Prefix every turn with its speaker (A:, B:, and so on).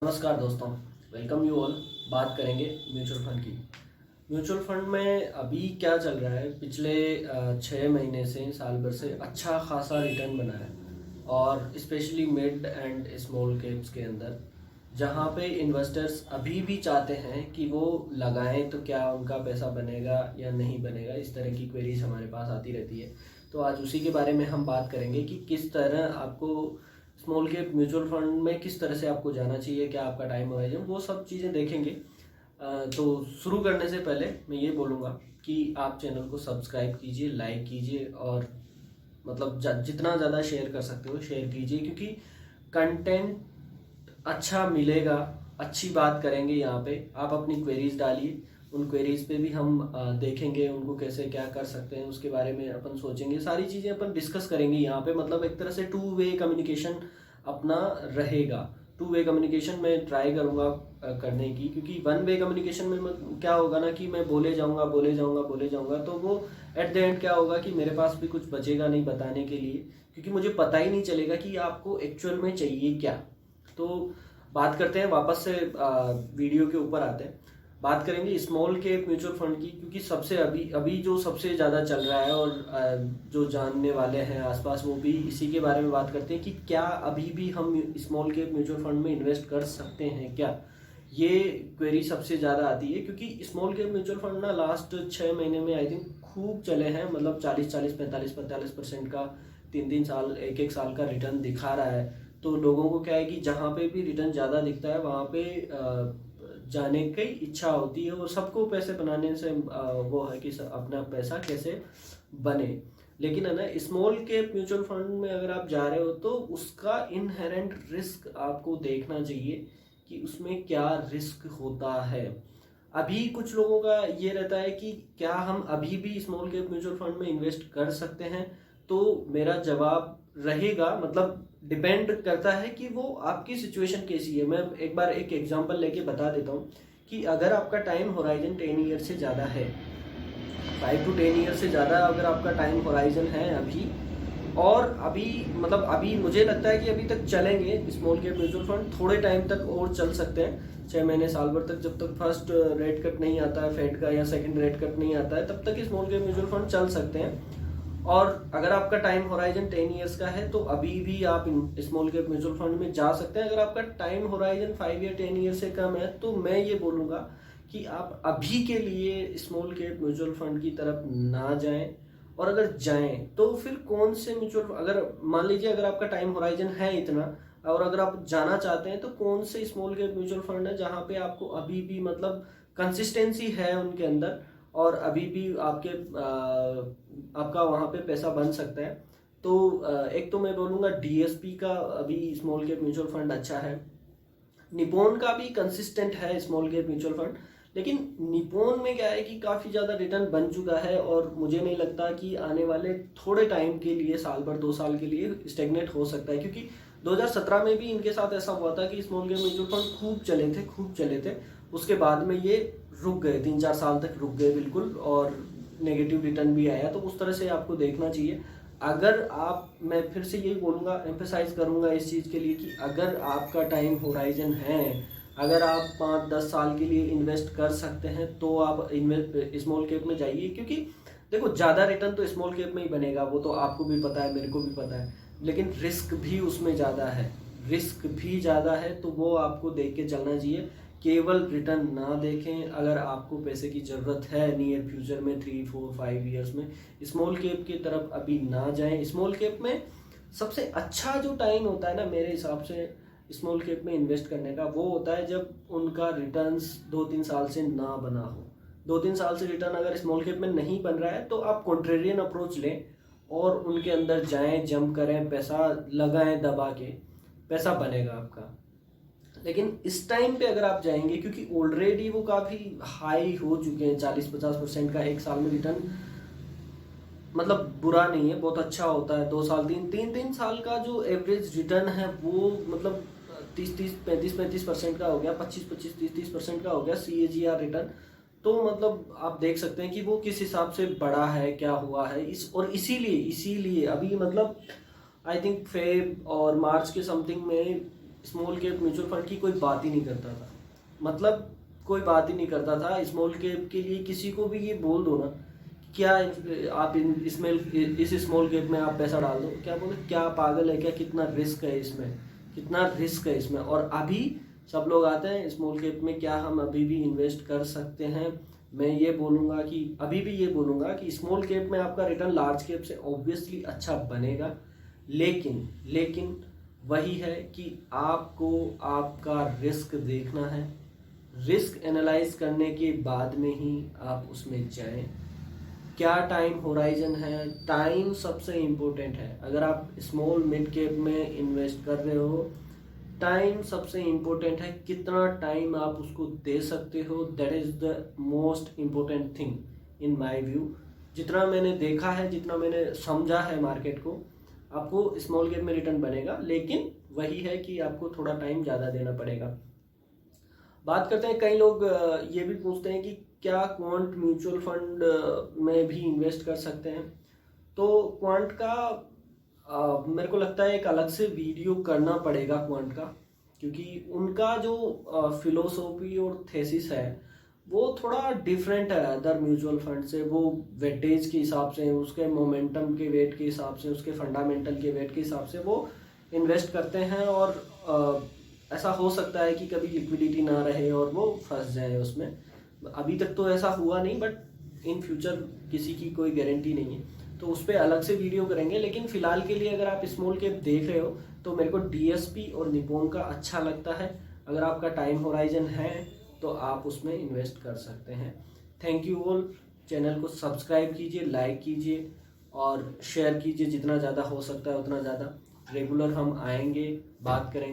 A: नमस्कार दोस्तों, welcome you all. बात करेंगे म्यूचुअल फंड की। म्यूचुअल फंड में अभी क्या चल रहा है, पिछले 6 महीने से साल भर से अच्छा खासा रिटर्न बना है, और specially mid and small caps के अंदर, जहाँ पे इन्वेस्टर्स अभी भी चाहते हैं कि वो लगाएं तो क्या उनका पैसा बनेगा या नहीं बनेगा। इस तरह की क्वेरीज हमारे पास आती रहती है। तो आज उसी के बारे में हम बात करेंगे कि किस तरह आपको स्मॉल कैप म्यूचुअल फंड में किस तरह से आपको जाना चाहिए, क्या आपका टाइम होराइजन, वो सब चीज़ें देखेंगे। तो शुरू करने से पहले मैं ये बोलूँगा कि आप चैनल को सब्सक्राइब कीजिए, लाइक कीजिए, और मतलब जितना ज़्यादा शेयर कर सकते हो शेयर कीजिए, क्योंकि कंटेंट अच्छा मिलेगा। अच्छी बात करेंगे यहाँ पे। आप अपनी क्वेरीज डालिए, उन क्वेरीज पे भी हम देखेंगे उनको कैसे क्या कर सकते हैं, उसके बारे में अपन सोचेंगे। सारी चीज़ें अपन डिस्कस करेंगे यहाँ पे। मतलब एक तरह से टू वे कम्युनिकेशन अपना रहेगा। टू वे कम्युनिकेशन मैं ट्राई करूँगा करने की, क्योंकि वन वे कम्युनिकेशन में क्या होगा ना कि मैं बोले जाऊँगा बोले जाऊँगा बोले जाऊँगा, तो वो एट द एंड क्या होगा कि मेरे पास भी कुछ बचेगा नहीं बताने के लिए, क्योंकि मुझे पता ही नहीं चलेगा कि आपको एक्चुअल में चाहिए क्या। तो बात करते हैं वापस से, वीडियो के ऊपर आते हैं। बात करेंगे स्मॉल कैप म्यूचुअल फंड की, क्योंकि सबसे अभी अभी जो सबसे ज़्यादा चल रहा है, और जो जानने वाले हैं आसपास वो भी इसी के बारे में बात करते हैं कि क्या अभी भी हम स्मॉल कैप म्यूचुअल फंड में इन्वेस्ट कर सकते हैं क्या। ये क्वेरी सबसे ज़्यादा आती है, क्योंकि स्मॉल कैप म्यूचुअल फंड ना लास्ट 6 महीने में आई थिंक खूब चले हैं। मतलब 40-40, 45-45% का 3-3 साल, 1-1 साल का रिटर्न दिखा रहा है। तो लोगों को क्या है कि जहाँ पे भी रिटर्न ज़्यादा दिखता है वहाँ पे जाने की इच्छा होती है, और सबको पैसे बनाने से वो है कि अपना पैसा कैसे बने। लेकिन है ना, स्मॉल कैप म्यूचुअल फंड में अगर आप जा रहे हो तो उसका इनहेरेंट रिस्क आपको देखना चाहिए कि उसमें क्या रिस्क होता है। अभी कुछ लोगों का ये रहता है कि क्या हम अभी भी स्मॉल कैप म्यूचुअल फंड में इन्वेस्ट कर सकते हैं। तो मेरा जवाब रहेगा, मतलब डिपेंड करता है कि वो आपकी सिचुएशन कैसी है। मैं एक बार एक एग्जांपल लेके बता देता हूँ कि अगर आपका टाइम होराइजन 10 ईयर से ज़्यादा है, 5 to 10 ईयर से ज़्यादा अगर आपका टाइम होराइजन है अभी, और अभी मतलब अभी मुझे लगता है कि अभी तक चलेंगे स्मॉल कैप म्यूचुअल फंड, थोड़े टाइम तक और चल सकते हैं, 6 महीने साल भर तक, जब तक फर्स्ट रेट कट नहीं आता है फेड का या सेकंड रेट कट नहीं आता है, तब तक स्मॉल कैप म्यूचुअल फंड चल सकते हैं। और अगर आपका टाइम होराइजन 10 ईयर्स का है तो अभी भी आप स्मॉल कैप म्यूचुअल फंड में जा सकते हैं। अगर आपका टाइम होराइजन 5 या 10 ईयर से कम है तो मैं ये बोलूँगा कि आप अभी के लिए स्मॉल कैप म्यूचुअल फंड की तरफ ना जाएं। और अगर जाएं तो फिर कौन से म्यूचुअल, अगर मान लीजिए अगर आपका टाइम होराइजन है इतना और अगर आप जाना चाहते हैं, तो कौन से स्मॉल कैप म्यूचुअल फंड है जहाँ पे आपको अभी भी मतलब कंसिस्टेंसी है उनके अंदर, और अभी भी आपका वहाँ पे पैसा बन सकता है। तो एक तो मैं बोलूँगा डीएसपी का अभी स्मॉल कैप म्यूचुअल फंड अच्छा है। निपोन का भी कंसिस्टेंट है स्मॉल कैप म्यूचुअल फंड, लेकिन निपोन में क्या है कि काफ़ी ज़्यादा रिटर्न बन चुका है, और मुझे नहीं लगता कि आने वाले थोड़े टाइम के लिए, साल भर 2 साल के लिए स्टेगनेट हो सकता है। क्योंकि 2017 में भी इनके साथ ऐसा हुआ था कि स्मॉल कैप म्यूचुअल फंड खूब चले थे। उसके बाद में ये रुक गए, 3-4 साल तक रुक गए बिल्कुल, और नेगेटिव रिटर्न भी आया। तो उस तरह से आपको देखना चाहिए। अगर आप, मैं फिर से यही बोलूँगा, एम्फेसाइज करूँगा इस चीज़ के लिए कि अगर आपका टाइम होराइजन है, अगर आप 5-10 साल के लिए इन्वेस्ट कर सकते हैं, तो आप स्मॉल कैप में जाइए। क्योंकि देखो, ज़्यादा रिटर्न तो स्मॉल कैप में ही बनेगा, वो तो आपको भी पता है, मेरे को भी पता है। लेकिन रिस्क भी उसमें ज़्यादा है, रिस्क भी ज़्यादा है, तो वो आपको देख के चलना चाहिए। केवल रिटर्न ना देखें। अगर आपको पैसे की ज़रूरत है नियर फ्यूचर में 3-4-5 ईयर्स में, स्मॉल कैप की तरफ अभी ना जाएं। स्मॉल कैप में सबसे अच्छा जो टाइम होता है ना मेरे हिसाब से स्मॉल कैप में इन्वेस्ट करने का, वो होता है जब उनका रिटर्न्स 2-3 साल से ना बना हो। 2-3 साल से रिटर्न अगर स्मॉल कैप में नहीं बन रहा है तो आप कॉन्ट्रेरियन अप्रोच लें और उनके अंदर जाएं, जंप करें, पैसा लगाएं, दबा के पैसा बनेगा आपका। लेकिन इस टाइम पे अगर आप जाएंगे, क्योंकि ऑलरेडी वो काफ़ी हाई हो चुके हैं, 40-50% का एक साल में रिटर्न, मतलब बुरा नहीं है, बहुत अच्छा होता है। 2 साल, 3 3 साल का जो एवरेज रिटर्न है वो मतलब 30-35% का हो गया, 25-25-30-30% का हो गया CAGR रिटर्न। तो मतलब आप देख सकते हैं कि वो किस हिसाब से बड़ा है, क्या हुआ है और इसीलिए अभी मतलब आई थिंक फेब और मार्च के समथिंग में स्मॉल कैप म्यूचुअल फंड की कोई बात ही नहीं करता था, मतलब कोई बात ही नहीं करता था स्मॉल कैप के लिए। किसी को भी ये बोल दो ना क्या आप इसमें इस स्मॉल कैप में आप पैसा डाल दो, क्या बोले क्या पागल है क्या, कितना रिस्क है इसमें, कितना रिस्क है इसमें। और अभी सब लोग आते हैं स्मॉल कैप में, क्या हम अभी भी इन्वेस्ट कर सकते हैं? मैं ये बोलूँगा कि अभी भी ये बोलूँगा कि स्मॉल कैप में आपका रिटर्न लार्ज कैप से ऑब्वियसली अच्छा बनेगा, लेकिन वही है कि आपको आपका रिस्क देखना है। रिस्क एनालाइज करने के बाद में ही आप उसमें जाएं। क्या टाइम होराइजन है, टाइम सबसे इम्पोर्टेंट है। अगर आप स्मॉल मिड कैप में इन्वेस्ट कर रहे हो, टाइम सबसे इम्पोर्टेंट है, कितना टाइम आप उसको दे सकते हो, that is the most important thing in my view. जितना मैंने देखा है, जितना मैंने समझा है मार्केट को, आपको स्मॉल कैप में रिटर्न बनेगा, लेकिन वही है कि आपको थोड़ा टाइम ज़्यादा देना पड़ेगा। बात करते हैं, कई लोग ये भी पूछते हैं कि क्या क्वांट म्यूचुअल फंड में भी इन्वेस्ट कर सकते हैं? तो क्वांट का मेरे को लगता है एक अलग से वीडियो करना पड़ेगा क्वांट का, क्योंकि उनका जो फिलोसॉफी और थेसिस है वो थोड़ा डिफरेंट है अदर म्यूचुअल फंड से। वो वेटेज के हिसाब से, उसके मोमेंटम के वेट के हिसाब से, उसके फंडामेंटल के वेट के हिसाब से वो इन्वेस्ट करते हैं। और ऐसा हो सकता है कि कभी लिक्विडिटी ना रहे और वो फंस जाए उसमें। अभी तक तो ऐसा हुआ नहीं, बट इन फ्यूचर किसी की कोई गारंटी नहीं है, तो उस पर अलग से वीडियो करेंगे। लेकिन फिलहाल के लिए अगर आप स्मॉल कैप देख रहे हो तो मेरे को डीएसपी और निप्पॉन का अच्छा लगता है। अगर आपका टाइम होराइजन है तो आप उसमें इन्वेस्ट कर सकते हैं। Thank you all. चैनल को सब्सक्राइब कीजिए, लाइक कीजिए और शेयर कीजिए, जितना ज़्यादा हो सकता है उतना ज़्यादा। रेगुलर हम आएंगे, बात करेंगे।